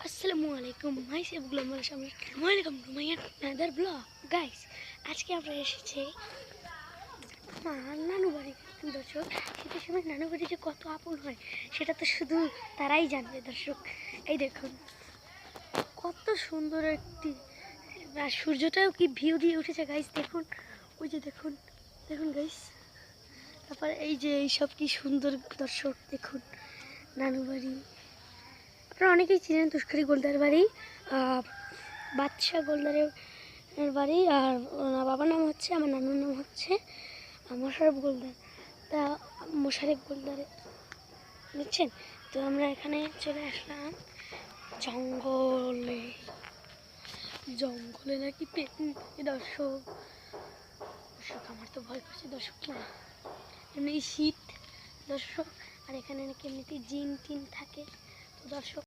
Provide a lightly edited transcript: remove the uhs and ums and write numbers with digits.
আসসালামু আলাইকুম মাই সেবগুলাম welcome to my another blog guys. আজকে আমরা এসেছি আমার নানু বাড়ি। দর্শক, শীতের সময় নানু বাড়ি যে কত আপন হয় সেটা তো শুধু তারাই জানবে। দর্শক, এই দেখুন কত সুন্দর একটি, আর সূর্যটাও কি ভিউ দিয়ে উঠেছে গাইস। দেখুন, ওই যে দেখুন দেখুন গাইস। তারপর এই যে এইসব কি সুন্দর। দর্শক দেখুন নানু বাড়ি, আপনারা অনেকেই চিনেন তুষকারি গোলদার বাড়ি, বাদশাহ গোলদারের বাড়ি। আর বাবার নাম হচ্ছে, আমার নানুর নাম হচ্ছে মোশাররফ গোলদার। তা মোশাররফ গোলদারে বুঝছেন। তো আমরা এখানে চলে আসলাম জঙ্গলে। জঙ্গলে নাকি দর্শক, দর্শক আমার তো ভয় করছে দর্শক, না এমনি শীত দর্শক। আর এখানে নাকি এমনিতেই জিন টিন থাকে। তো দর্শক